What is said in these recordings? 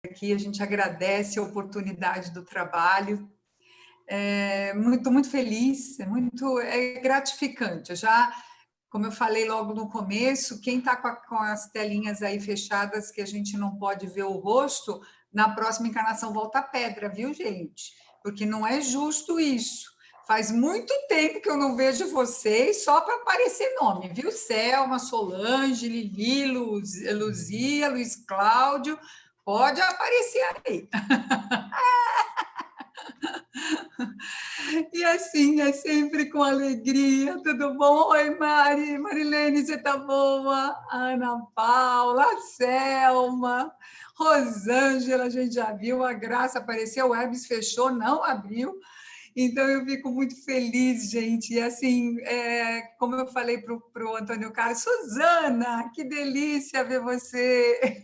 aqui, a gente agradece a oportunidade do trabalho. Muito feliz, é gratificante. Como eu falei logo no começo, quem está com as telinhas aí fechadas, que a gente não pode ver o rosto, na próxima encarnação volta a pedra, viu, gente? Porque não é justo isso. Faz muito tempo que eu não vejo vocês só para aparecer nome, viu? Selma, Solange, Lili, Luzia, Luiz Cláudio, pode aparecer aí. E assim, é sempre com alegria. Tudo bom? Oi, Marilene, você tá boa? Ana Paula, Selma, Rosângela, a gente já viu, a Graça apareceu, o Hermes fechou, não abriu. Então, eu fico muito feliz, gente. E assim, como eu falei para o Antônio Carlos, Suzana, que delícia ver você.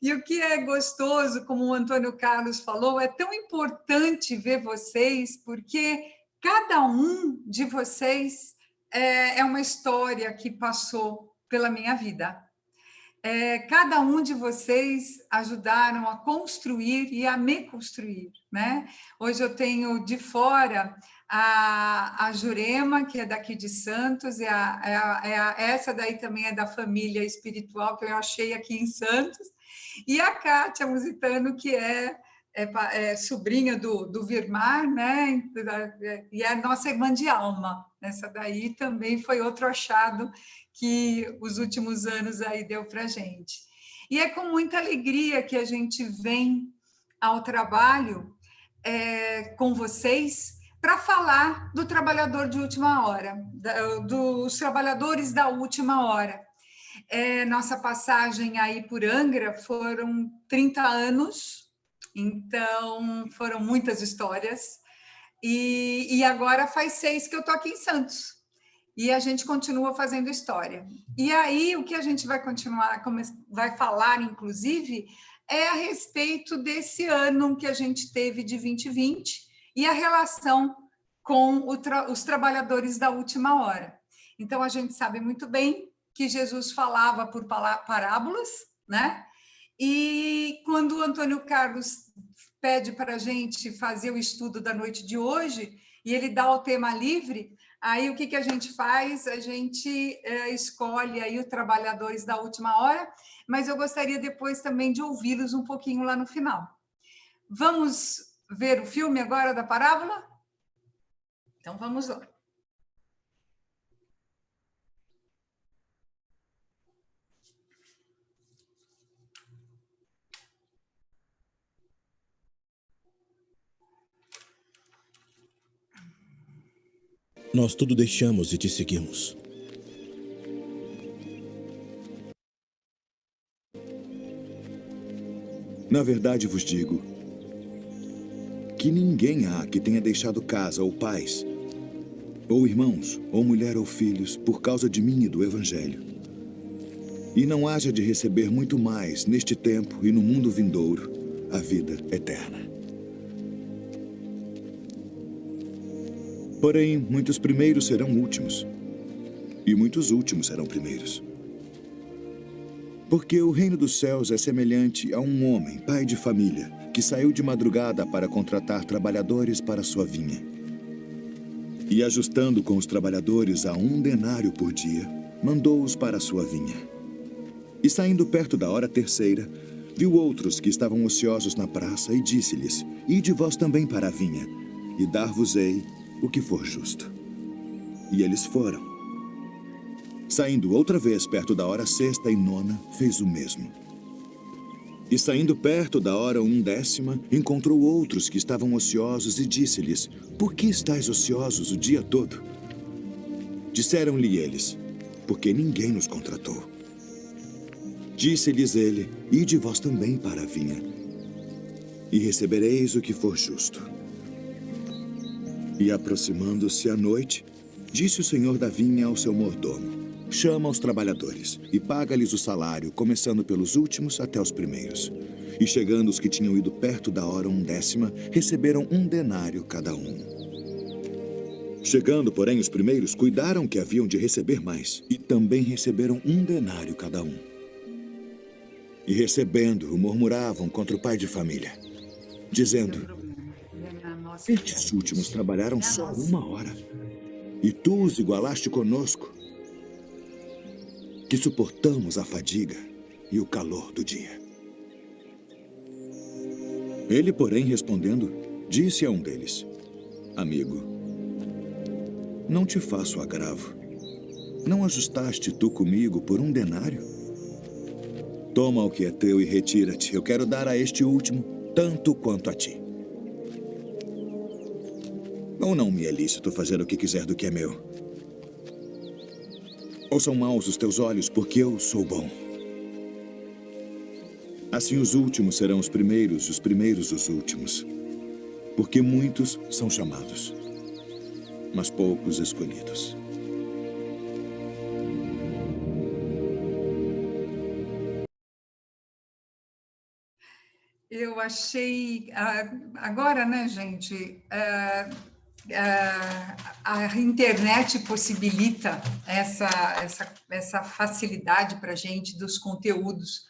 E o que é gostoso, como o Antônio Carlos falou, é tão importante ver vocês, porque cada um de vocês é uma história que passou pela minha vida. Cada um de vocês ajudaram a construir e a me construir, né? Hoje eu tenho de fora a Jurema, que é daqui de Santos, essa daí também é da família espiritual que eu achei aqui em Santos, e a Kátia Musitano, que é sobrinha do Virmar, né? E é nossa irmã de alma. Essa daí também foi outro achado que os últimos anos aí deu para a gente. E é com muita alegria que a gente vem ao trabalho com vocês para falar do trabalhador de última hora, dos trabalhadores da última hora. Nossa passagem aí por Angra foram 30 anos, então foram muitas histórias, e agora faz 6 que eu estou aqui em Santos. E a gente continua fazendo história. E aí, o que a gente vai vai falar, inclusive, é a respeito desse ano que a gente teve de 2020 e a relação com os trabalhadores da última hora. Então, a gente sabe muito bem que Jesus falava por parábolas, né? E quando o Antônio Carlos pede para a gente fazer o estudo da noite de hoje, e ele dá o tema livre, aí o que a gente faz? A gente escolhe aí os trabalhadores da última hora, mas eu gostaria depois também de ouvi-los um pouquinho lá no final. Vamos ver o filme agora da parábola? Então vamos lá. Nós tudo deixamos e te seguimos. Na verdade vos digo que ninguém há que tenha deixado casa ou pais, ou irmãos, ou mulher ou filhos, por causa de mim e do Evangelho, e não haja de receber muito mais neste tempo e no mundo vindouro a vida eterna. Porém, muitos primeiros serão últimos, e muitos últimos serão primeiros. Porque o reino dos céus é semelhante a um homem, pai de família, que saiu de madrugada para contratar trabalhadores para sua vinha. E ajustando com os trabalhadores a 1 denário por dia, mandou-os para a sua vinha. E saindo perto da hora terceira, viu outros que estavam ociosos na praça e disse-lhes: Ide vós também para a vinha, e dar-vos-ei o que for justo. E eles foram. Saindo outra vez perto da hora sexta e nona, fez o mesmo. E saindo perto da hora 1ª, encontrou outros que estavam ociosos e disse-lhes: Por que estáis ociosos o dia todo? Disseram-lhe eles: Porque ninguém nos contratou. Disse-lhes ele: Ide vós também para a vinha, e recebereis o que for justo. E aproximando-se a noite, disse o senhor da vinha ao seu mordomo: Chama os trabalhadores e paga-lhes o salário, começando pelos últimos até os primeiros. E chegando os que tinham ido perto da hora 1ª, receberam 1 denário cada um. Chegando, porém, os primeiros, cuidaram que haviam de receber mais, e também receberam 1 denário cada um. e recebendo-o murmuravam contra o pai de família, dizendo: estes últimos trabalharam só 1 hora, e tu os igualaste conosco, que suportamos a fadiga e o calor do dia. Ele, porém, respondendo, disse a um deles: amigo, não te faço agravo. Não ajustaste tu comigo por 1 denário? Toma o que é teu e retira-te. Eu quero dar a este último tanto quanto a ti. Ou não me é lícito fazer o que quiser do que é meu? Ou são maus os teus olhos porque eu sou bom? Assim os últimos serão os primeiros os últimos. Porque muitos são chamados, mas poucos escolhidos. Eu achei, agora, né, gente, a internet possibilita essa facilidade para a gente dos conteúdos.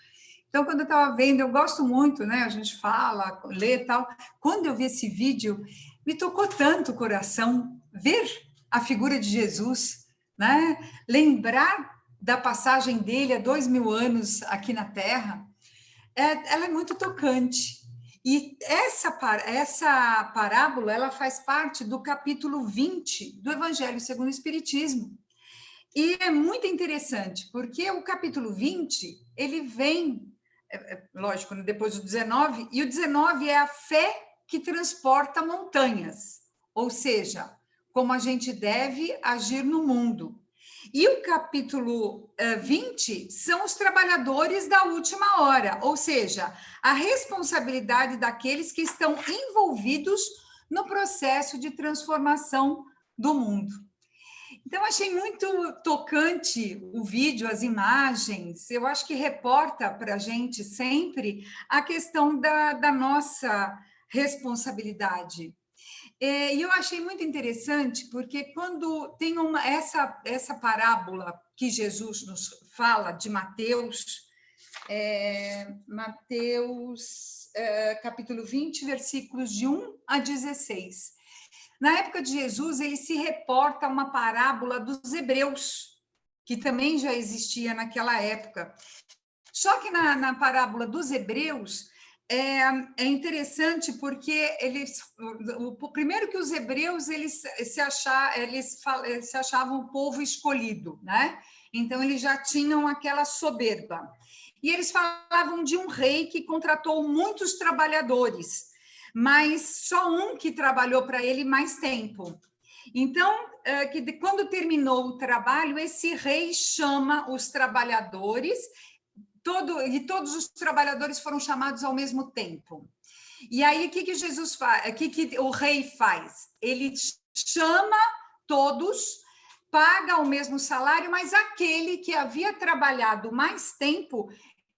Então, quando eu estava vendo, eu gosto muito, né? A gente fala, lê e tal. Quando eu vi esse vídeo, me tocou tanto o coração ver a figura de Jesus, né? Lembrar da passagem dele há 2000 anos aqui na Terra, ela é muito tocante. E essa parábola, ela faz parte do capítulo 20 do Evangelho segundo o Espiritismo. E é muito interessante, porque o capítulo 20, ele vem, lógico, depois do 19, e o 19 é a fé que transporta montanhas, ou seja, como a gente deve agir no mundo. E o capítulo 20 são os trabalhadores da última hora, ou seja, a responsabilidade daqueles que estão envolvidos no processo de transformação do mundo. Então, achei muito tocante o vídeo, as imagens. Eu acho que reporta para a gente sempre a questão da nossa responsabilidade. E eu achei muito interessante, porque quando tem essa parábola que Jesus nos fala de Mateus, capítulo 20, versículos de 1 a 16. Na época de Jesus, ele se reporta a uma parábola dos hebreus, que também já existia naquela época. Só que na parábola dos hebreus, é interessante porque primeiro que os hebreus eles se achavam o povo escolhido, né? Então eles já tinham aquela soberba. E eles falavam de um rei que contratou muitos trabalhadores, mas só um que trabalhou para ele mais tempo. Então, quando terminou o trabalho, esse rei chama os trabalhadores, todos os trabalhadores foram chamados ao mesmo tempo. E aí, o que Jesus faz? O que o rei faz? Ele chama todos, paga o mesmo salário, mas aquele que havia trabalhado mais tempo,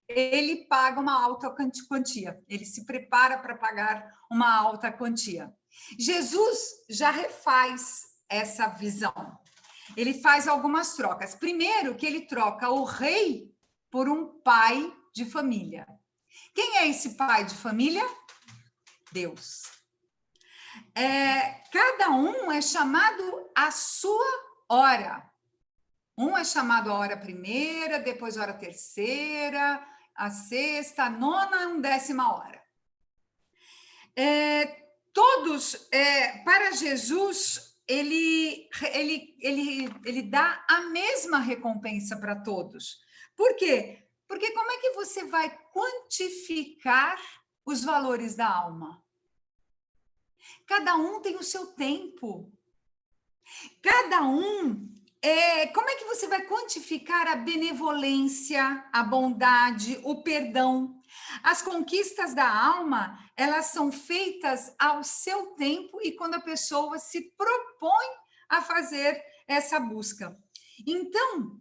ele paga uma alta quantia. Ele se prepara para pagar uma alta quantia. Jesus já refaz essa visão. Ele faz algumas trocas. Primeiro, que ele troca o rei por um pai de família. Quem é esse pai de família? Deus. Cada um é chamado à sua hora. Um é chamado a hora primeira, depois a hora terceira, a sexta, a nona e 10ª hora. Para Jesus, ele dá a mesma recompensa para todos. Por quê? Porque como é que você vai quantificar os valores da alma? Cada um tem o seu tempo. Cada um... como é que você vai quantificar a benevolência, a bondade, o perdão? As conquistas da alma, elas são feitas ao seu tempo e quando a pessoa se propõe a fazer essa busca. Então,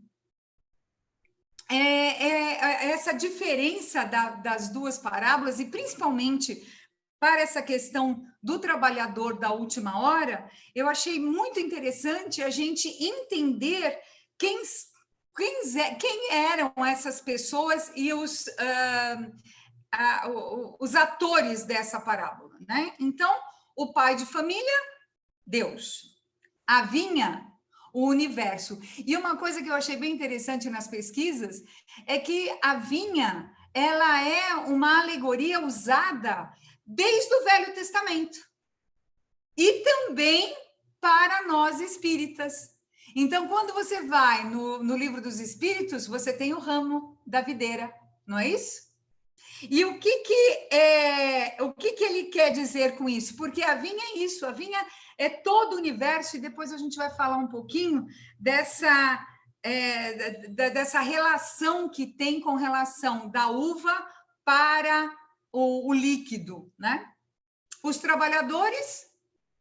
essa diferença das duas parábolas, e principalmente para essa questão do trabalhador da última hora, eu achei muito interessante a gente entender quem eram essas pessoas e os atores dessa parábola, né? Então, o pai de família, Deus. A vinha, o universo. E uma coisa que eu achei bem interessante nas pesquisas é que a vinha, ela é uma alegoria usada desde o Velho Testamento. E também para nós espíritas. Então, quando você vai no livro dos Espíritos, você tem o ramo da videira, não é isso? E o que ele quer dizer com isso? Porque a vinha é isso, a vinha é todo o universo, e depois a gente vai falar um pouquinho dessa relação que tem com relação da uva para o líquido, né? Os trabalhadores,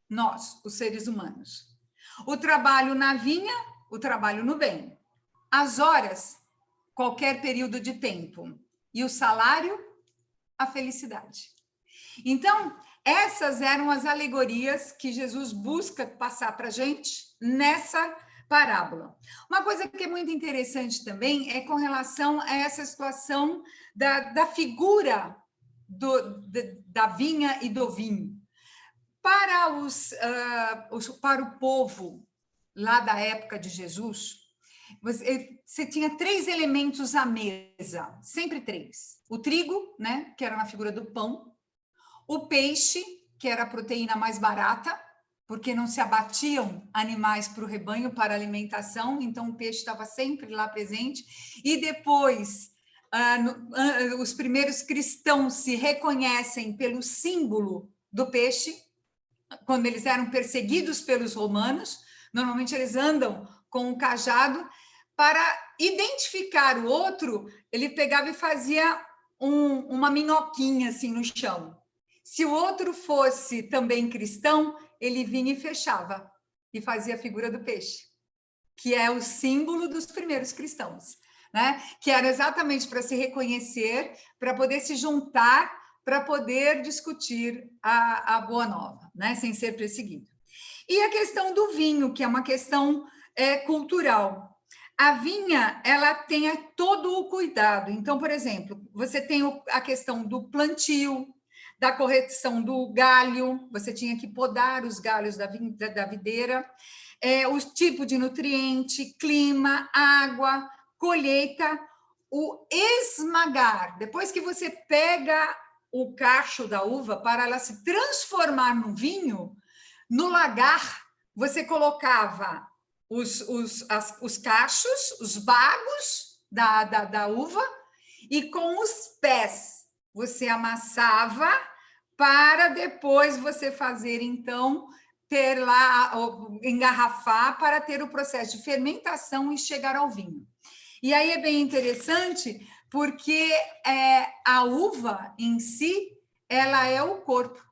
nós, os seres humanos. O trabalho na vinha, o trabalho no bem. As horas, qualquer período de tempo. E o salário, a felicidade. Então, essas eram as alegorias que Jesus busca passar para a gente nessa parábola. Uma coisa que é muito interessante também é com relação a essa situação da figura da vinha e do vinho. Para o povo lá da época de Jesus, você tinha 3 elementos à mesa, sempre 3. O trigo, né, que era na figura do pão. O peixe, que era a proteína mais barata, porque não se abatiam animais para o rebanho, para alimentação, então o peixe estava sempre lá presente. E depois, os primeiros cristãos se reconhecem pelo símbolo do peixe, quando eles eram perseguidos pelos romanos, normalmente eles andam com um cajado. Para identificar o outro, ele pegava e fazia uma minhoquinha assim no chão. Se o outro fosse também cristão, ele vinha e fechava e fazia a figura do peixe, que é o símbolo dos primeiros cristãos, né? Que era exatamente para se reconhecer, para poder se juntar, para poder discutir a boa nova, né? Sem ser perseguido. E a questão do vinho, que é uma questão cultural. A vinha, ela tem todo o cuidado. Então, por exemplo, você tem a questão do plantio, da correção do galho, você tinha que podar os galhos da videira, o tipo de nutriente, clima, água, colheita, o esmagar. Depois que você pega o cacho da uva para ela se transformar no vinho, no lagar, você colocava os cachos, os bagos da uva, e com os pés você amassava para depois você fazer, então, ter lá, engarrafar para ter o processo de fermentação e chegar ao vinho. E aí é bem interessante, porque a uva em si, ela é o corpo,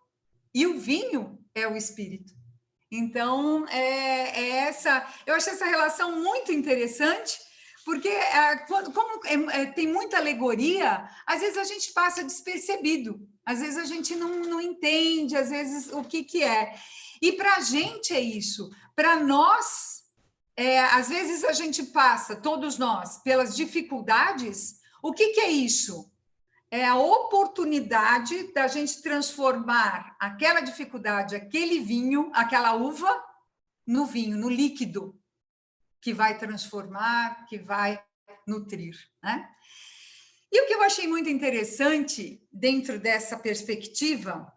e o vinho é o espírito. Então, eu acho essa relação muito interessante, porque como tem muita alegoria, às vezes a gente passa despercebido, às vezes a gente não entende, às vezes, o que é. E para a gente é isso. Para nós, às vezes a gente passa, todos nós, pelas dificuldades. O que é isso? É a oportunidade da gente transformar aquela dificuldade, aquele vinho, aquela uva, no vinho, no líquido, que vai transformar, que vai nutrir, né? E o que eu achei muito interessante dentro dessa perspectiva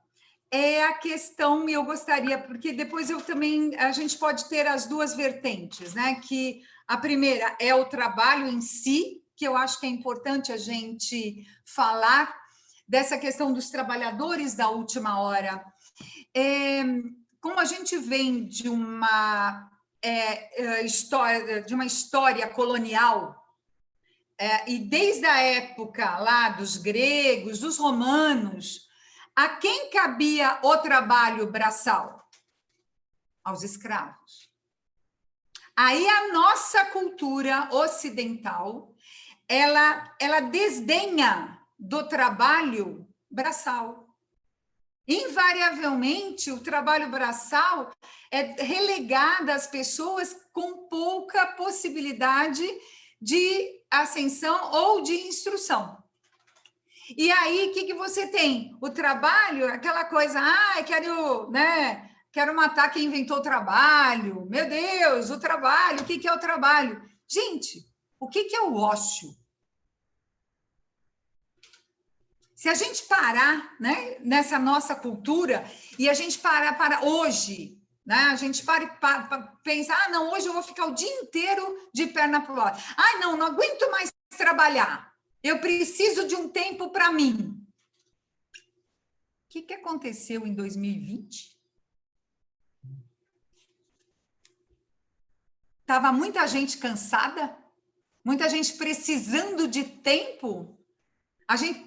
é a questão, e eu gostaria, porque depois a gente pode ter as duas vertentes, né? Que a primeira é o trabalho em si, que eu acho que é importante a gente falar dessa questão dos trabalhadores da última hora. Como a gente vem de uma história colonial, e desde a época lá dos gregos, dos romanos, a quem cabia o trabalho braçal? Aos escravos. Aí a nossa cultura ocidental, ela desdenha do trabalho braçal. Invariavelmente, o trabalho braçal é relegado às pessoas com pouca possibilidade de ascensão ou de instrução. E aí, o que você tem? O trabalho, aquela coisa, quero matar quem inventou o trabalho. Meu Deus, o trabalho, o que é o trabalho? Gente, o que é o ócio? Se a gente parar, né, nessa nossa cultura e a gente parar para hoje, né, a gente para pensar, não, hoje eu vou ficar o dia inteiro de perna para o lado. Não aguento mais trabalhar. Eu preciso de um tempo para mim. O que aconteceu em 2020? Tava muita gente cansada, muita gente precisando de tempo.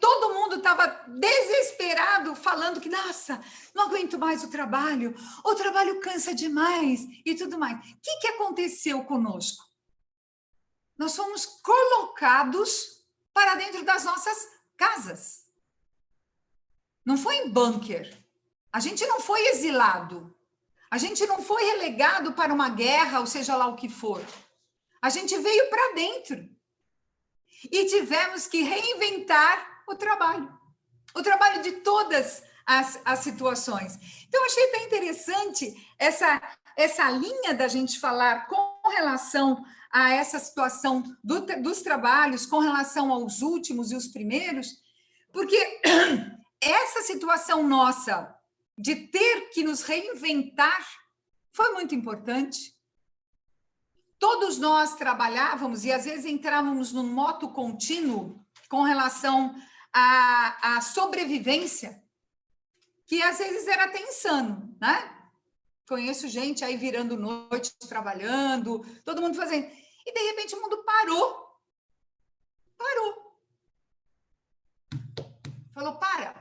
Todo mundo estava desesperado, falando que, nossa, não aguento mais o trabalho cansa demais e tudo mais. O que aconteceu conosco? Nós fomos colocados para dentro das nossas casas. Não foi em bunker. A gente não foi exilado. A gente não foi relegado para uma guerra, ou seja lá o que for. A gente veio para dentro. E tivemos que reinventar o trabalho de todas as situações. Então, eu achei bem interessante essa linha da gente falar com relação a essa situação dos trabalhos, com relação aos últimos e os primeiros, porque essa situação nossa de ter que nos reinventar foi muito importante. Todos nós trabalhávamos e, às vezes, entrávamos num moto contínuo com relação à sobrevivência, que, às vezes, era até insano, né? Conheço gente aí virando noite, trabalhando, todo mundo fazendo. E, de repente, o mundo parou. Falou, para.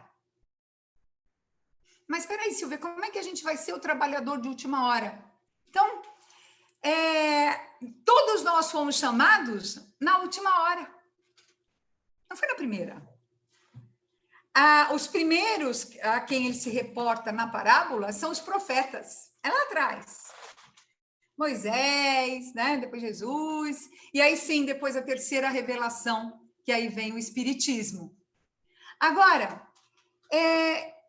Mas, espera aí, Silvia, como é que a gente vai ser o trabalhador de última hora? Então, todos nós fomos chamados na última hora. Não foi na primeira. Os primeiros a quem ele se reporta na parábola são os profetas. É lá atrás. Moisés, né? Depois Jesus. E aí sim, depois a terceira revelação, que aí vem o Espiritismo. Agora,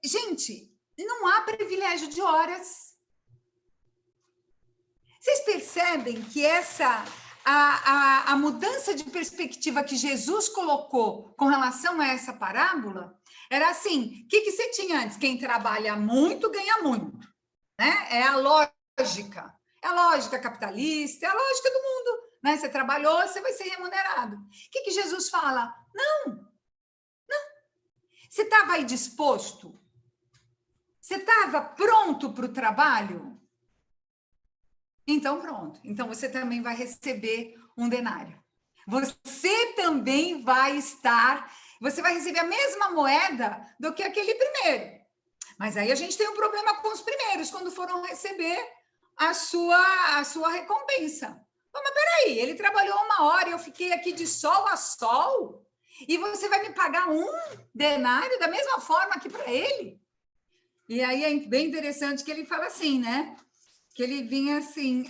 gente, não há privilégio de horas. Vocês percebem que a mudança de perspectiva que Jesus colocou com relação a essa parábola era assim, o que você tinha antes? Quem trabalha muito, ganha muito. Né? É a lógica capitalista, é a lógica do mundo. Né? Você trabalhou, você vai ser remunerado. O que Jesus fala? Não. Você estava aí disposto? Você estava pronto para o trabalho? Então, pronto. Então, você também vai receber um denário. Você também vai receber a mesma moeda do que aquele primeiro. Mas aí a gente tem um problema com os primeiros, quando foram receber a sua recompensa. Mas peraí, ele trabalhou 1 hora, eu fiquei aqui de sol a sol, e você vai me pagar um denário da mesma forma que para ele? E aí é bem interessante que ele fala assim, né? Que ele vinha assim,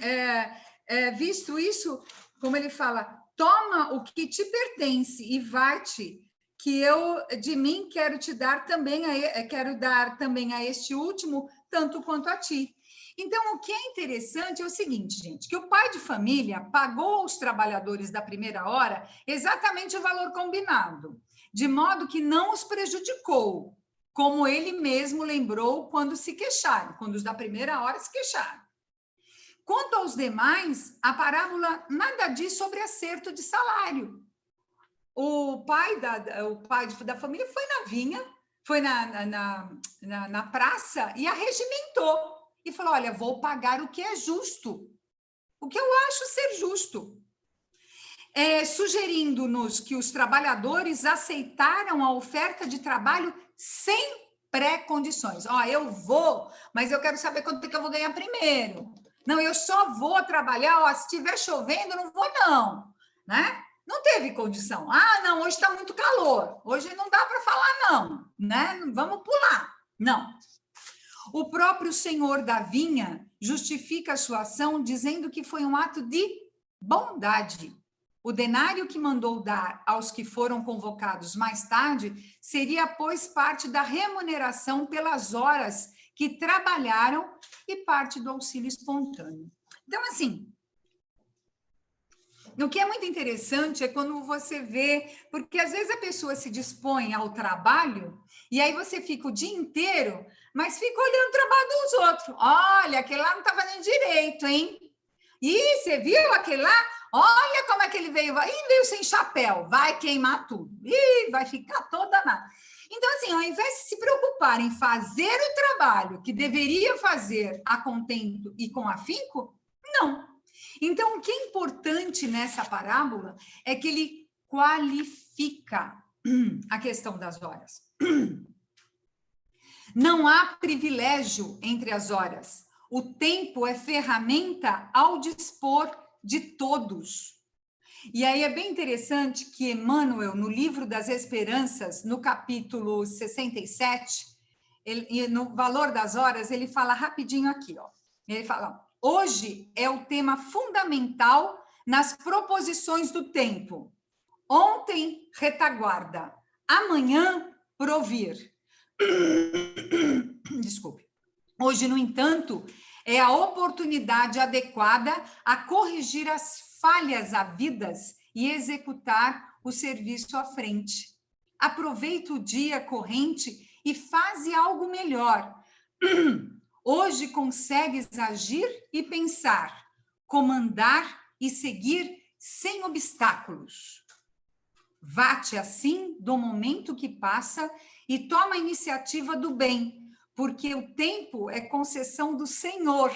visto isso, como ele fala, toma o que te pertence e vai-te, que eu de mim quero dar também a este último, tanto quanto a ti. Então, o que é interessante é o seguinte, gente, que o pai de família pagou aos trabalhadores da primeira hora exatamente o valor combinado, de modo que não os prejudicou, como ele mesmo lembrou quando se queixaram, quando os da primeira hora se queixaram. Quanto aos demais, a parábola nada diz sobre acerto de salário. O pai da família foi na vinha, foi na praça e arregimentou. E falou, olha, vou pagar o que é justo. O que eu acho ser justo. Sugerindo-nos que os trabalhadores aceitaram a oferta de trabalho sem pré-condições. Eu vou, mas eu quero saber quanto que eu vou ganhar primeiro. Não, eu só vou trabalhar, se estiver chovendo, não vou não, né? Não teve condição. Não, hoje está muito calor, hoje não dá para falar não, né? Vamos pular. Não. O próprio senhor da vinha justifica a sua ação dizendo que foi um ato de bondade. O denário que mandou dar aos que foram convocados mais tarde seria, pois, parte da remuneração pelas horas que trabalharam e parte do auxílio espontâneo. Então, assim, o que é muito interessante é quando você vê, porque às vezes a pessoa se dispõe ao trabalho e aí você fica o dia inteiro, mas fica olhando o trabalho dos outros. Olha, aquele lá não está fazendo direito, hein? E você viu aquele lá? Olha como é que ele veio. Ih, veio sem chapéu, vai queimar tudo. Ih, vai ficar toda nada. Então, assim, ao invés de se preocupar em fazer o trabalho que deveria fazer a contento e com afinco, não. Então, o que é importante nessa parábola é que ele qualifica a questão das horas. Não há privilégio entre as horas. O tempo é ferramenta ao dispor de todos. E aí é bem interessante que Emmanuel, no Livro das Esperanças, no capítulo 67, no Valor das Horas, ele fala rapidinho aqui, ó. Ele fala: hoje é o tema fundamental nas proposições do tempo. Ontem, retaguarda. Amanhã, provir. Desculpe. Hoje, no entanto, é a oportunidade adequada a corrigir as falhas havidas e executar o serviço à frente. Aproveita o dia corrente e faze algo melhor. Hoje consegues agir e pensar, comandar e seguir sem obstáculos. Vá-te assim do momento que passa e toma a iniciativa do bem, porque o tempo é concessão do Senhor.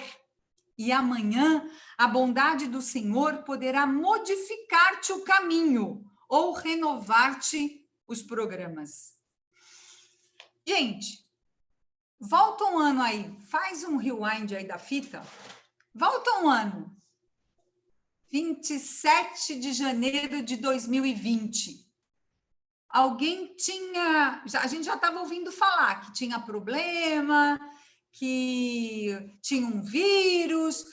E amanhã a bondade do Senhor poderá modificar-te o caminho ou renovar-te os programas. Gente, volta um ano aí, faz um rewind aí da fita. Volta um ano. 27 de janeiro de 2020. Alguém tinha... a gente já estava ouvindo falar que tinha problema, que tinha um vírus,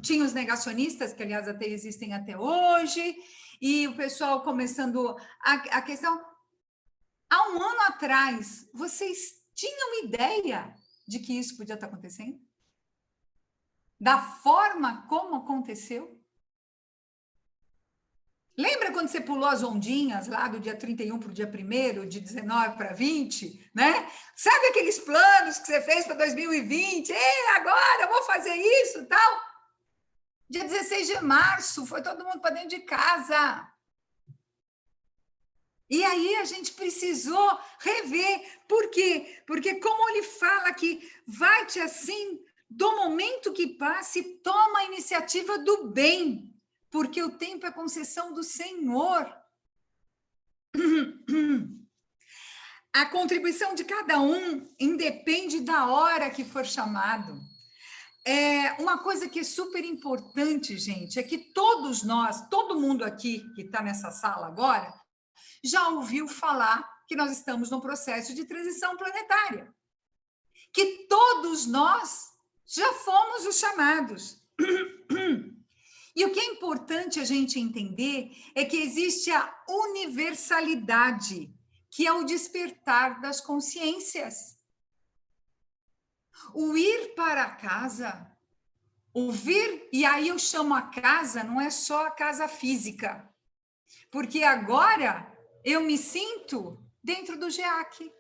tinha os negacionistas, que, aliás, até existem até hoje, e o pessoal começando... A questão... Há um ano atrás, vocês tinham ideia de que isso podia estar acontecendo? Da forma como aconteceu? Lembra quando você pulou as ondinhas lá do dia 31 para o dia 1º, de 19 para 20, né? Sabe aqueles planos que você fez para 2020? Agora eu vou fazer isso e tal. Dia 16 de março, foi todo mundo para dentro de casa. E aí a gente precisou rever. Por quê? Porque como ele fala que vai-te assim, do momento que passe, toma a iniciativa do bem. Porque o tempo é concessão do Senhor. A contribuição de cada um independe da hora que for chamado. Uma coisa que é super importante, gente, é que todos nós, todo mundo aqui que está nessa sala agora, já ouviu falar que nós estamos num processo de transição planetária. Que todos nós já fomos os chamados. E o que é importante a gente entender é que existe a universalidade, que é o despertar das consciências. O ir para casa, o vir, e aí eu chamo a casa, não é só a casa física, porque agora eu me sinto dentro do GEAC.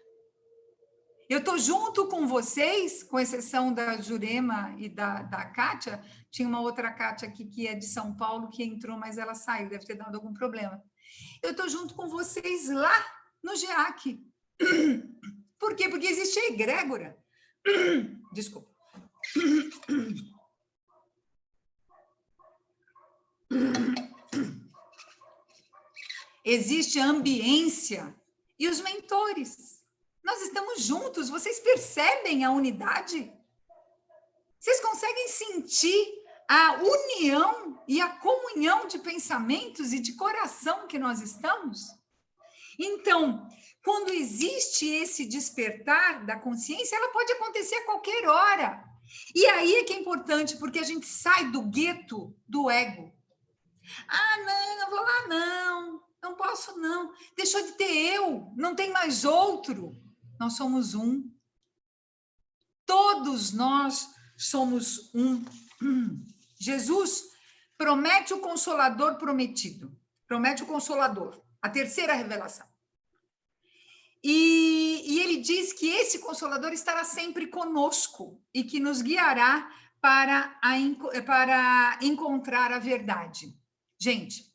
Eu estou junto com vocês, com exceção da Jurema e da Kátia. Tinha uma outra Kátia aqui que é de São Paulo, que entrou, mas ela saiu, deve ter dado algum problema. Eu estou junto com vocês lá no GEAC. Por quê? Porque existe a egrégora. Desculpa. Existe a ambiência e os mentores. Nós estamos juntos, vocês percebem a unidade? Vocês conseguem sentir a união e a comunhão de pensamentos e de coração que nós estamos? Então, quando existe esse despertar da consciência, ela pode acontecer a qualquer hora. E aí é que é importante, porque a gente sai do gueto do ego. Ah, não vou lá não. Não posso não. Deixou de ter eu, não tem mais outro. Nós somos um. Todos nós somos um. Jesus promete o Consolador prometido. Promete o Consolador. A terceira revelação. E ele diz que esse Consolador estará sempre conosco e que nos guiará para encontrar a verdade. Gente,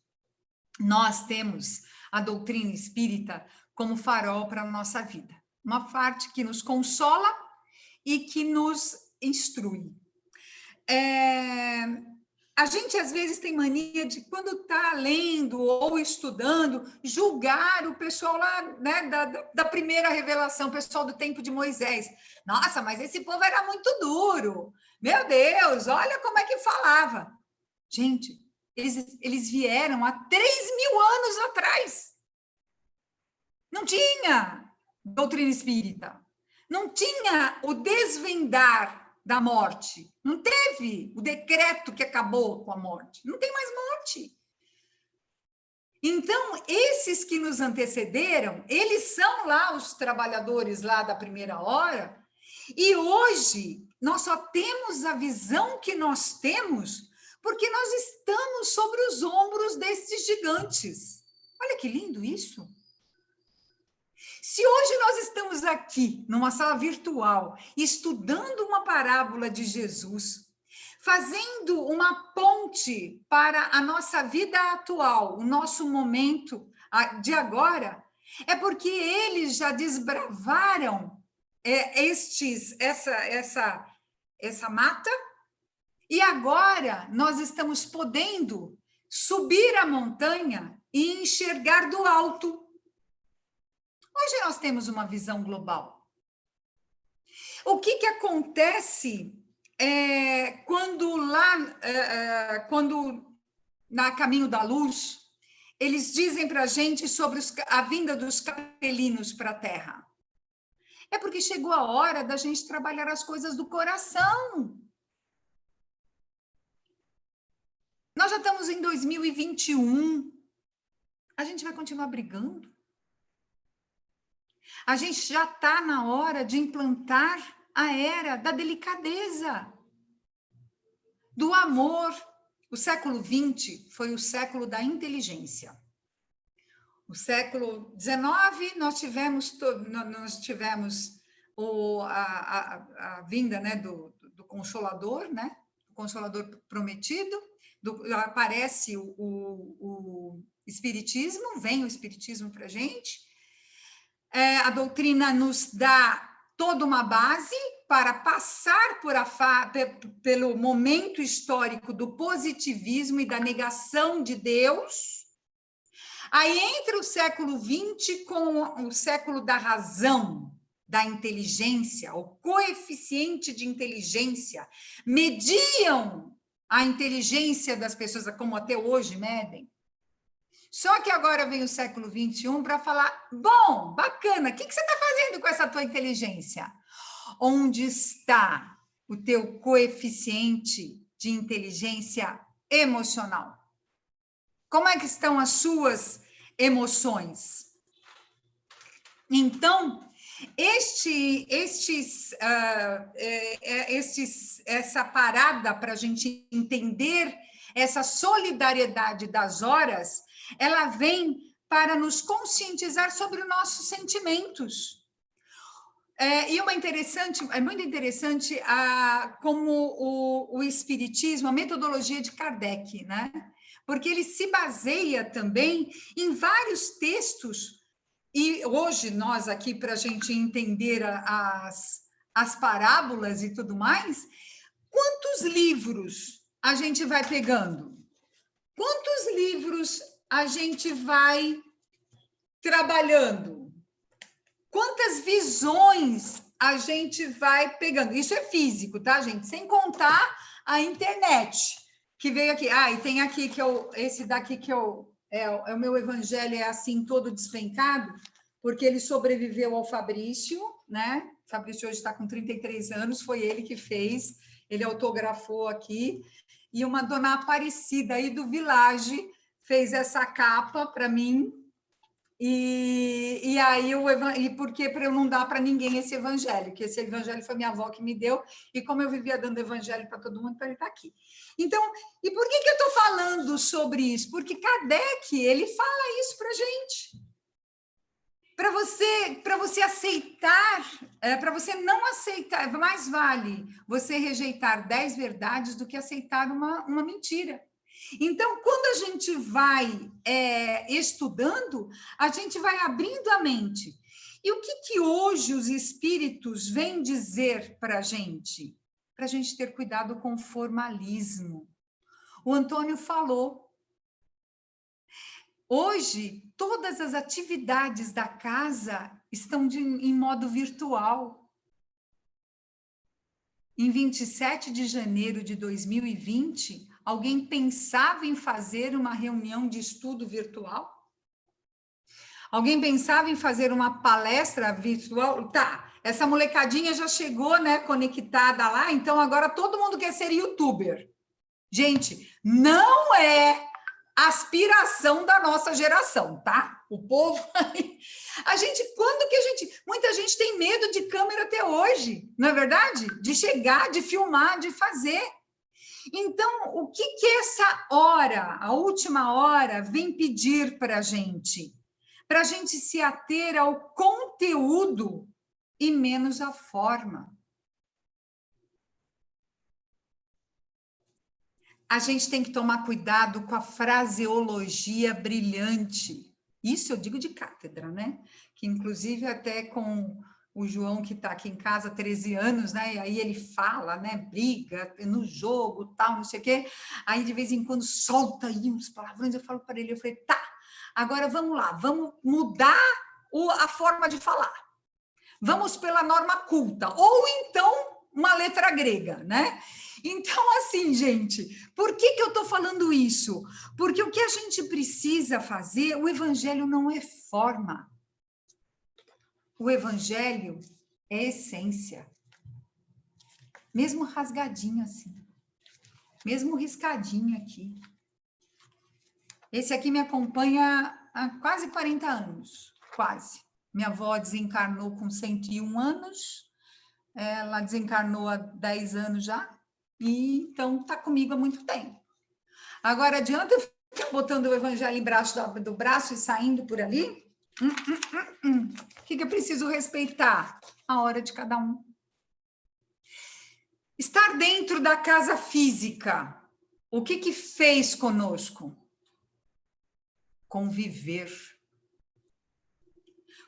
nós temos a doutrina espírita como farol para a nossa vida. Uma parte que nos consola e que nos instrui. A gente, às vezes, tem mania de, quando está lendo ou estudando, julgar o pessoal lá, né, da primeira revelação, o pessoal do tempo de Moisés. Nossa, mas esse povo era muito duro. Meu Deus, olha como é que falava. Gente, eles vieram há 3.000 anos atrás. Não tinha doutrina espírita. Não tinha o desvendar da morte. Não teve o decreto que acabou com a morte. Não tem mais morte. Então, esses que nos antecederam, eles são lá os trabalhadores lá da primeira hora, e hoje nós só temos a visão que nós temos porque nós estamos sobre os ombros desses gigantes. Olha que lindo isso. Se hoje nós estamos aqui, numa sala virtual, estudando uma parábola de Jesus, fazendo uma ponte para a nossa vida atual, o nosso momento de agora, é porque eles já desbravaram essa mata, e agora nós estamos podendo subir a montanha e enxergar do alto. Hoje nós temos uma visão global. O que acontece quando na Caminho da Luz, eles dizem para a gente sobre a vinda dos capelinos para a Terra? É porque chegou a hora da gente trabalhar as coisas do coração. Nós já estamos em 2021. A gente vai continuar brigando? A gente já está na hora de implantar a era da delicadeza, do amor. O século XX foi o século da inteligência. O século XIX, nós tivemos a vinda, né, do Consolador, né, o Consolador prometido, aparece o Espiritismo, vem o Espiritismo para a gente. A doutrina nos dá toda uma base para passar pelo momento histórico do positivismo e da negação de Deus. Aí entra o século XX com o século da razão, da inteligência, o coeficiente de inteligência. Mediam a inteligência das pessoas, como até hoje medem. Só que agora vem o século XXI para falar, bom, bacana, o que você está fazendo com essa tua inteligência? Onde está o teu coeficiente de inteligência emocional? Como é que estão as suas emoções? Então, essa parada para a gente entender essa solidariedade das horas, ela vem para nos conscientizar sobre os nossos sentimentos. E é muito interessante como o Espiritismo, a metodologia de Kardec, né? Porque ele se baseia também em vários textos, e hoje nós aqui, para a gente entender as parábolas e tudo mais, quantos livros a gente vai pegando? Quantos livros a gente vai trabalhando? Quantas visões a gente vai pegando? Isso é físico, tá, gente? Sem contar a internet, que veio aqui. E tem aqui esse daqui que o meu evangelho é assim, todo despencado, porque ele sobreviveu ao Fabrício, né? O Fabrício hoje está com 33 anos, foi ele que fez ele autografou aqui, e uma dona Aparecida aí do Village fez essa capa para mim, e aí e porque para eu não dar para ninguém esse evangelho, que esse evangelho foi minha avó que me deu, e como eu vivia dando evangelho para todo mundo, para ele estar aqui. Então, e por que eu estou falando sobre isso? Porque Kardec, ele fala isso para a gente. Para você aceitar, para você não aceitar, mais vale você rejeitar 10 verdades do que aceitar uma mentira. Então, quando a gente vai estudando, a gente vai abrindo a mente. E o que hoje os espíritos vêm dizer para a gente? Para a gente ter cuidado com o formalismo. O Antônio falou. Hoje, todas as atividades da casa estão em modo virtual. Em 27 de janeiro de 2020, alguém pensava em fazer uma reunião de estudo virtual? Alguém pensava em fazer uma palestra virtual? Tá, essa molecadinha já chegou, né, conectada lá, então agora todo mundo quer ser youtuber. Gente, não é aspiração da nossa geração, tá? O povo... Muita gente tem medo de câmera até hoje, não é verdade? De chegar, de filmar, de fazer. Então, o que essa hora, a última hora, vem pedir para a gente? Para a gente se ater ao conteúdo e menos à forma. A gente tem que tomar cuidado com a fraseologia brilhante. Isso eu digo de cátedra, né? Que inclusive até com o João, que está aqui em casa há 13 anos, né? E aí ele fala, né? Briga no jogo, tal, não sei o quê. Aí de vez em quando solta aí uns palavrões, eu falo para ele, eu falei, tá, agora vamos lá, vamos mudar a forma de falar. Vamos pela norma culta, ou então uma letra grega, né? Então, assim, gente, por que eu estou falando isso? Porque o que a gente precisa fazer, o evangelho não é forma. O evangelho é essência. Mesmo rasgadinho assim. Mesmo riscadinho aqui. Esse aqui me acompanha há quase 40 anos. Quase. Minha avó desencarnou com 101 anos. Ela desencarnou há 10 anos já. E então está comigo há muito tempo. Agora, adianta eu ficar botando o evangelho embaixo do braço e saindo por ali? O que eu preciso respeitar? A hora de cada um. Estar dentro da casa física, o que fez conosco? Conviver.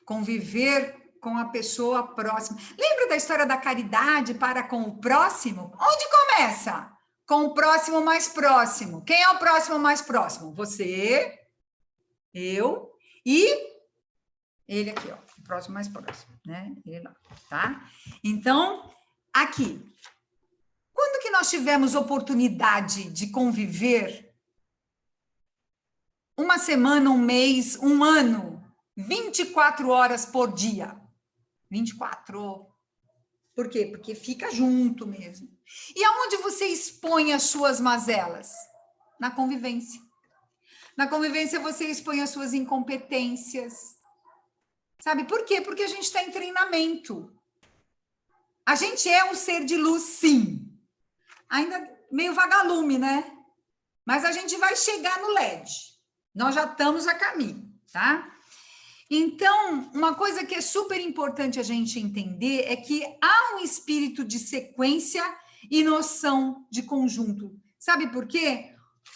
Conviver com a pessoa próxima. Lembra da história da caridade para com o próximo? Onde começa? Com o próximo mais próximo. Quem é o próximo mais próximo? Você, eu e ele aqui, ó, o próximo mais próximo, né? Ele lá, tá? Então, aqui. Quando que nós tivemos oportunidade de conviver? Uma semana, um mês, um ano, 24 horas por dia. 24. Por quê? Porque fica junto mesmo. E aonde você expõe as suas mazelas? Na convivência. Na convivência você expõe as suas incompetências. Sabe por quê? Porque a gente está em treinamento. A gente é um ser de luz, sim. Ainda meio vagalume, né? Mas a gente vai chegar no LED. Nós já estamos a caminho, tá? Então, uma coisa que é super importante a gente entender é que há um espírito de sequência e noção de conjunto. Sabe por quê?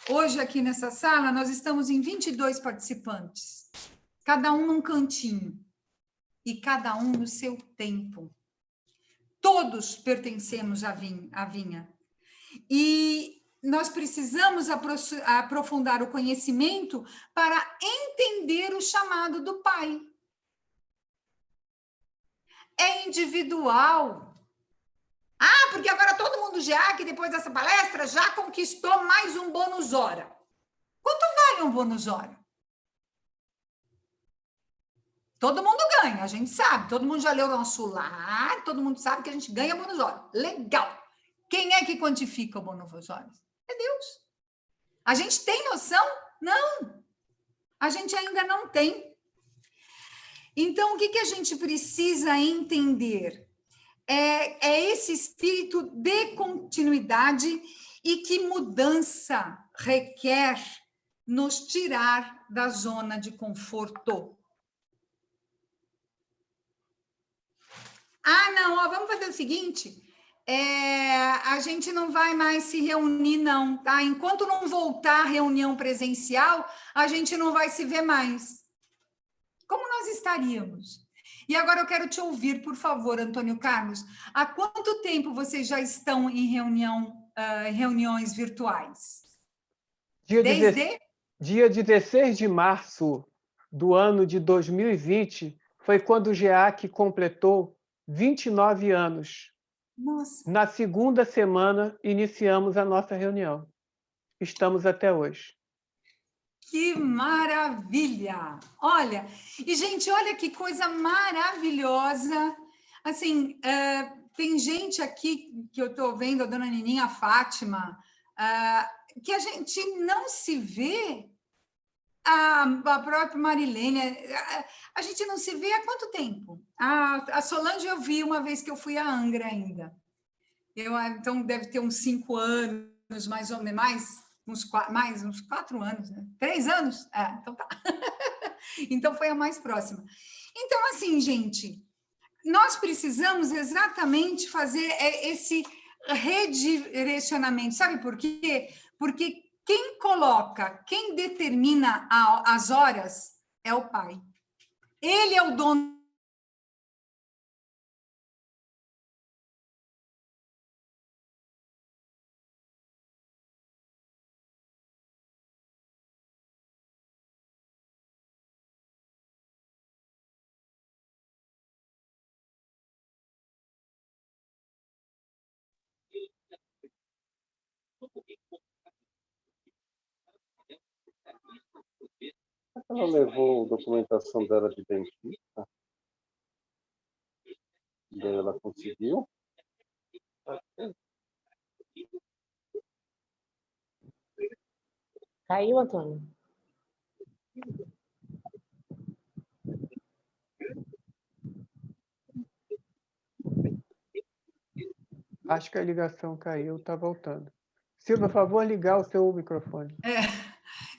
Hoje, aqui nessa sala, nós estamos em 22 participantes, cada um num cantinho e cada um no seu tempo. Todos pertencemos à vinha. E nós precisamos aprofundar o conhecimento para entender o chamado do Pai. É individual. Ah, porque agora todo mundo já, que depois dessa palestra, já conquistou mais um bônus hora. Quanto vale um bônus hora? Todo mundo ganha, a gente sabe. Todo mundo já leu nosso lar, todo mundo sabe que a gente ganha bônus hora. Legal. Quem é que quantifica o Bonofosórios? É Deus. A gente tem noção? Não. A gente ainda não tem. Então, o que a gente precisa entender? É esse espírito de continuidade e que mudança requer nos tirar da zona de conforto. Ah, não, ó, vamos fazer o seguinte, a gente não vai mais se reunir, não, tá? Enquanto não voltar a reunião presencial, a gente não vai se ver mais. Como nós estaríamos? E agora eu quero te ouvir, por favor, Antônio Carlos. Há quanto tempo vocês já estão em reuniões virtuais? Dia 16 de março do ano de 2020 foi quando o GEAC completou 29 anos. Nossa. Na segunda semana, iniciamos a nossa reunião. Estamos até hoje. Que maravilha! Olha, e gente, olha que coisa maravilhosa. Assim, tem gente aqui que eu estou vendo, a dona Nininha, a Fátima, que a gente não se vê, a própria Marilene, a gente não se vê há quanto tempo? A Solange eu vi uma vez que eu fui a Angra ainda. Então, deve ter uns 5 anos, mais ou menos, uns 4 anos, né? 3 anos? Então tá. Então, foi a mais próxima. Então, assim, gente, nós precisamos exatamente fazer esse redirecionamento. Sabe por quê? Porque quem determina as horas é o Pai. Ele é o dono. Ela levou a documentação dela de dentista? Daí ela conseguiu? Caiu, Antônio? Acho que a ligação caiu, está voltando. Silvia, por favor, ligar o seu microfone.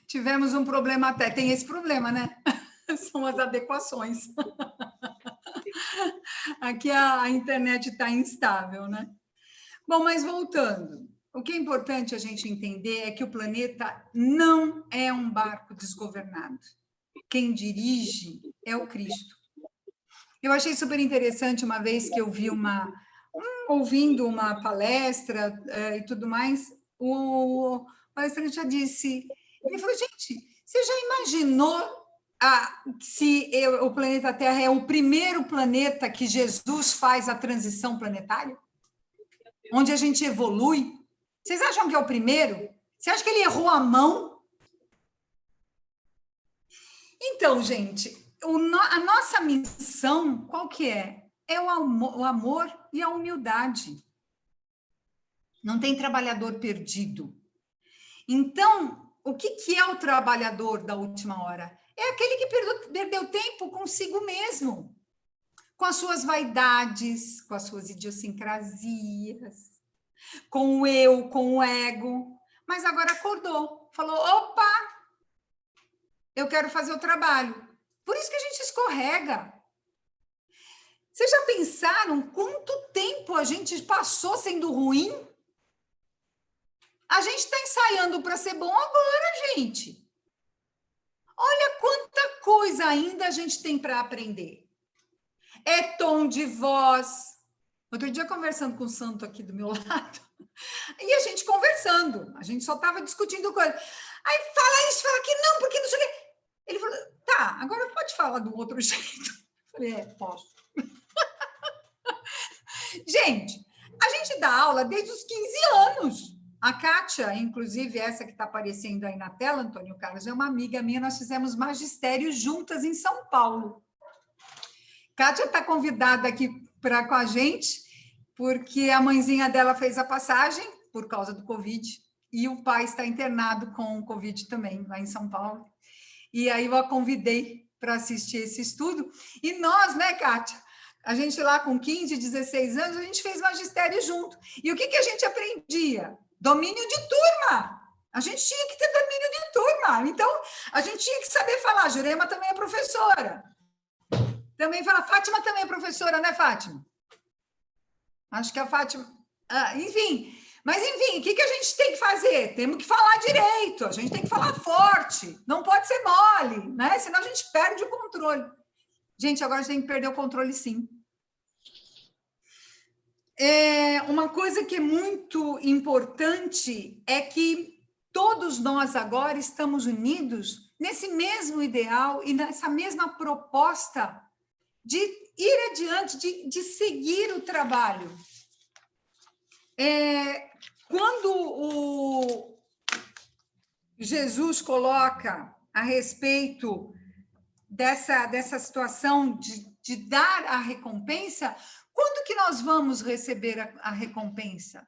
Tivemos um problema até. Tem esse problema, né? São as adequações. Aqui a internet está instável, né? Bom, mas voltando. O que é importante a gente entender é que o planeta não é um barco desgovernado. Quem dirige é o Cristo. Eu achei super interessante uma vez que eu vi ouvindo uma palestra e tudo mais, o palestrante já disse, ele falou, gente, você já imaginou se o planeta Terra é o primeiro planeta que Jesus faz a transição planetária? Onde a gente evolui? Vocês acham que é o primeiro? Você acha que ele errou a mão? Então, gente, a nossa missão, qual que é? É o amor e a humildade. Não tem trabalhador perdido. Então, o que é o trabalhador da última hora? É aquele que perdeu tempo consigo mesmo, com as suas vaidades, com as suas idiosincrasias, com o eu, com o ego, mas agora acordou, falou, opa, eu quero fazer o trabalho. Por isso que a gente escorrega. Vocês já pensaram quanto tempo a gente passou sendo ruim? A gente está ensaiando para ser bom agora, gente. Olha quanta coisa ainda a gente tem para aprender. É tom de voz. Outro dia, conversando com o santo aqui do meu lado, e a gente conversando, a gente só estava discutindo coisa. Aí fala isso, fala que não, porque não sei o quê. Ele falou, tá, agora pode falar de um outro jeito. Eu falei, posso. Gente, a gente dá aula desde os 15 anos. A Kátia, inclusive, essa que está aparecendo aí na tela, Antônio Carlos, é uma amiga minha, nós fizemos magistério juntas em São Paulo. Kátia está convidada aqui com a gente, porque a mãezinha dela fez a passagem por causa do Covid e o pai está internado com o Covid também, lá em São Paulo. E aí eu a convidei para assistir esse estudo. E nós, né, Kátia? A gente lá com 15, 16 anos, a gente fez magistério junto. E o que a gente aprendia? Domínio de turma. A gente tinha que ter domínio de turma. Então, a gente tinha que saber falar. Jurema também é professora. Também fala. Fátima também é professora, né, Fátima? Acho que a Fátima... enfim... Mas, enfim, o que a gente tem que fazer? Temos que falar direito, a gente tem que falar forte, não pode ser mole, né? Senão a gente perde o controle. Gente, agora a gente tem que perder o controle, sim. Uma coisa que é muito importante é que todos nós agora estamos unidos nesse mesmo ideal e nessa mesma proposta de ir adiante, de seguir o trabalho. Quando o Jesus coloca a respeito dessa situação de dar a recompensa, quando que nós vamos receber a recompensa?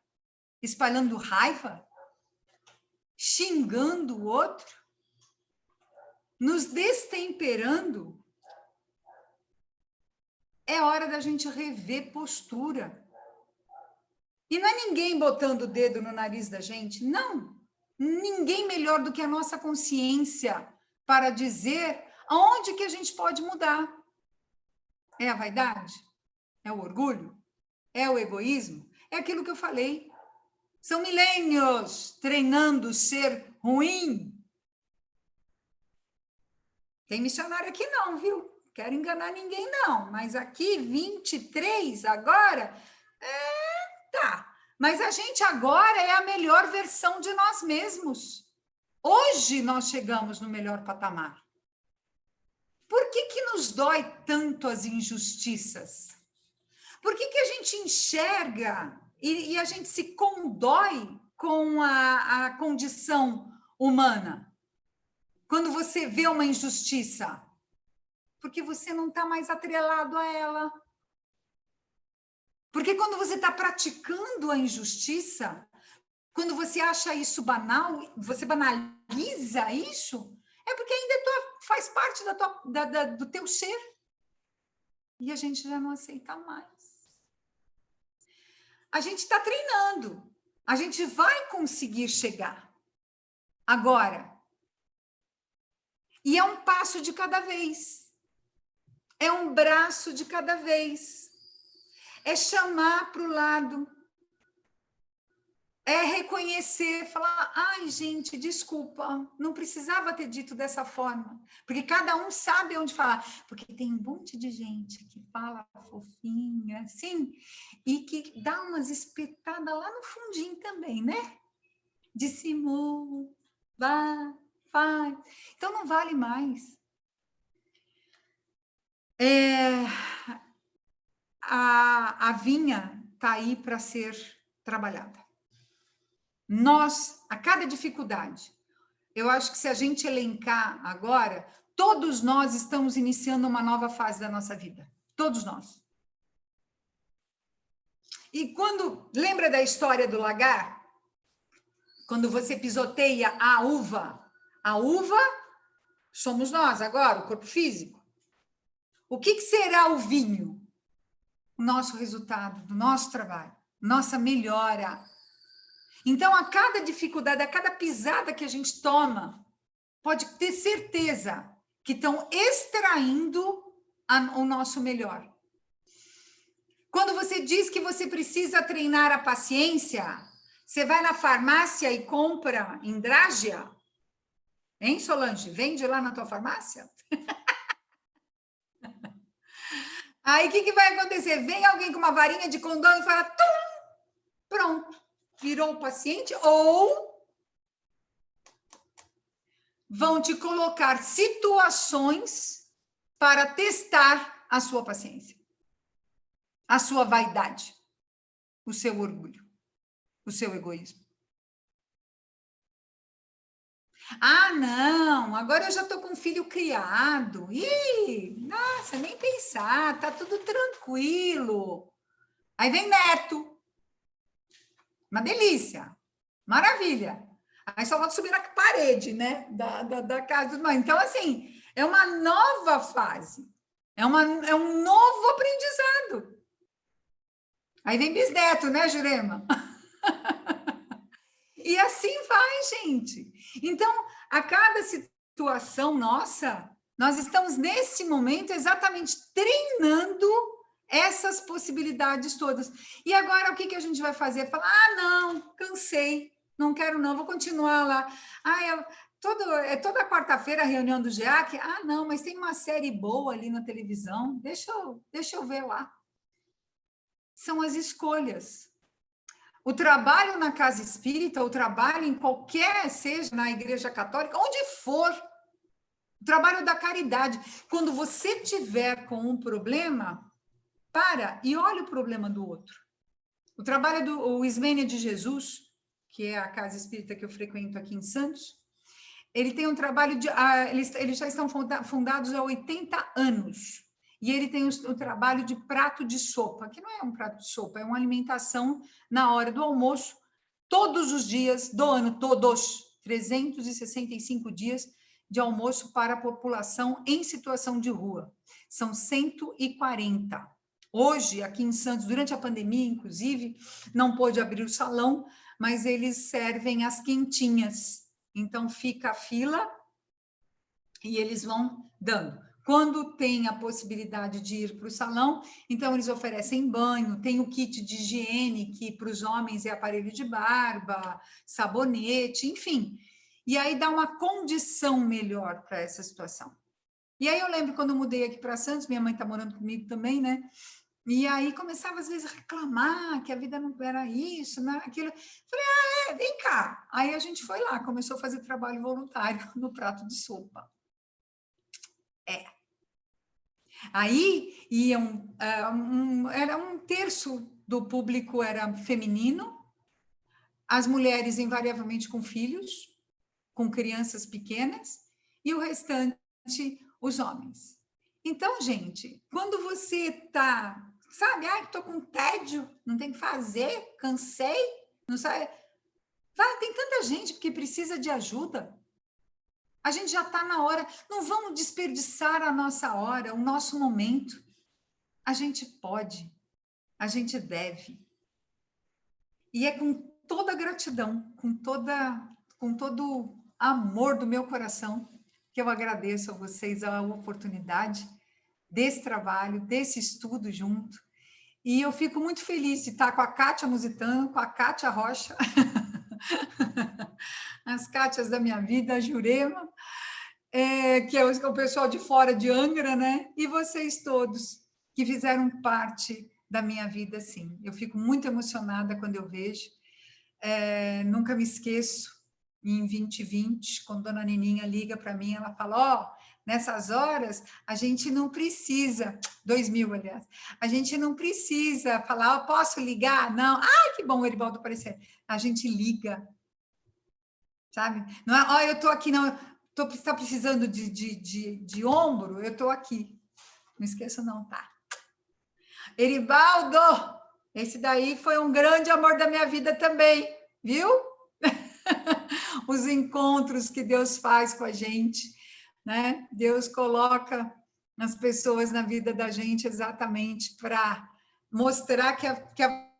Espalhando raiva? Xingando o outro? Nos destemperando? É hora da gente rever postura. E não é ninguém botando o dedo no nariz da gente, não. Ninguém melhor do que a nossa consciência para dizer aonde que a gente pode mudar. É a vaidade? É o orgulho? É o egoísmo? É aquilo que eu falei. São milênios treinando ser ruim. Tem missionário aqui não, viu? Quero enganar ninguém não, mas aqui 23 agora... Tá, mas a gente agora é a melhor versão de nós mesmos. Hoje nós chegamos no melhor patamar. Por que nos dói tanto as injustiças? Por que a gente enxerga e a gente se condói com a condição humana? Quando você vê uma injustiça? Porque você não está mais atrelado a ela. Porque quando você está praticando a injustiça, quando você acha isso banal, você banaliza isso, é porque ainda faz parte do teu ser. E a gente já não aceita mais. A gente está treinando. A gente vai conseguir chegar. Agora. E é um passo de cada vez. É um braço de cada vez. É chamar para o lado, é reconhecer, falar, ai, gente, desculpa, não precisava ter dito dessa forma, porque cada um sabe onde falar, porque tem um monte de gente que fala fofinha, assim, e que dá umas espetadas lá no fundinho também, né? Dissimula, faz, então não vale mais. A vinha está aí para ser trabalhada. Nós, a cada dificuldade, eu acho que se a gente elencar agora, todos nós estamos iniciando uma nova fase da nossa vida. Todos nós. E lembra da história do lagar? Quando você pisoteia a uva somos nós agora, o corpo físico. O que será o vinho? O nosso resultado, do nosso trabalho, nossa melhora. Então, a cada dificuldade, a cada pisada que a gente toma, pode ter certeza que estão extraindo o nosso melhor. Quando você diz que você precisa treinar a paciência, você vai na farmácia e compra Indrágia? Hein, Solange? Vende lá na tua farmácia? Aí, o que vai acontecer? Vem alguém com uma varinha de condão e fala, tum, pronto, virou o paciente, ou vão te colocar situações para testar a sua paciência, a sua vaidade, o seu orgulho, o seu egoísmo. Ah, não, agora eu já estou com um filho criado. Ih, nossa, nem pensar, tá tudo tranquilo. Aí vem neto. Uma delícia. Maravilha. Aí só vou subir na parede, né? Da casa dos mães. Então, assim, é uma nova fase. É um novo aprendizado. Aí vem bisneto, né, Jurema? E assim vai, gente. Então, a cada situação nossa, nós estamos nesse momento exatamente treinando essas possibilidades todas. E agora, o que a gente vai fazer? Falar, não, cansei, não quero não, vou continuar lá. Toda quarta-feira a reunião do GEAC. Não, mas tem uma série boa ali na televisão, deixa eu ver lá. São as escolhas. O trabalho na casa espírita, o trabalho em qualquer, seja na igreja católica, onde for, o trabalho da caridade. Quando você tiver com um problema, para e olha o problema do outro. O trabalho do Ismênia de Jesus, que é a casa espírita que eu frequento aqui em Santos, ele tem um trabalho de... Eles já estão fundados há 80 anos. E ele tem o trabalho de prato de sopa, que não é um prato de sopa, é uma alimentação na hora do almoço, todos os dias do ano, todos, 365 dias de almoço para a população em situação de rua. São 140. Hoje, aqui em Santos, durante a pandemia, inclusive, não pôde abrir o salão, mas eles servem as quentinhas. Então, fica a fila e eles vão dando. Quando tem a possibilidade de ir para o salão, então eles oferecem banho, tem o kit de higiene, que para os homens é aparelho de barba, sabonete, enfim. E aí dá uma condição melhor para essa situação. E aí eu lembro quando eu mudei aqui para Santos, minha mãe está morando comigo também, né? E aí começava às vezes a reclamar que a vida não era isso, não era aquilo. Falei, vem cá. Aí a gente foi lá, começou a fazer trabalho voluntário no prato de sopa. Aí era um terço do público era feminino, as mulheres invariavelmente com filhos, com crianças pequenas, e o restante, os homens. Então, gente, quando você está, sabe, estou com tédio, não tem o que fazer, cansei, não sabe, tem tanta gente que precisa de ajuda. A gente já está na hora, não vamos desperdiçar a nossa hora, o nosso momento. A gente pode, a gente deve. E é com toda gratidão, com todo amor do meu coração, que eu agradeço a vocês a oportunidade desse trabalho, desse estudo junto. E eu fico muito feliz de estar com a Kátia Musitano, com a Kátia Rocha, as Kátias da minha vida, a Jurema, que é o pessoal de fora de Angra, né? E vocês todos que fizeram parte da minha vida, sim. Eu fico muito emocionada quando eu vejo. Nunca me esqueço, em 2020, quando Dona Nininha liga para mim, ela fala, nessas horas, a gente não precisa, 2000, aliás, a gente não precisa falar, posso ligar? Não. Que bom, o Eribaldo aparecer. A gente liga, sabe? Não é, eu estou aqui, não, está precisando de ombro? Eu estou aqui. Não esqueça não, tá? Eribaldo, esse daí foi um grande amor da minha vida também, viu? Os encontros que Deus faz com a gente, né? Deus coloca as pessoas na vida da gente exatamente para mostrar que a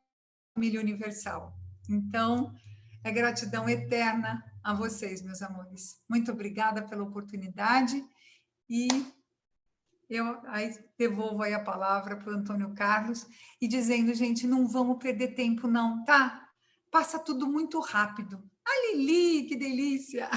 família universal. Então, é gratidão eterna a vocês, meus amores. Muito obrigada pela oportunidade e eu devolvo aí a palavra para o Antônio Carlos e dizendo, gente, não vamos perder tempo não, tá? Passa tudo muito rápido. A Lili, que delícia!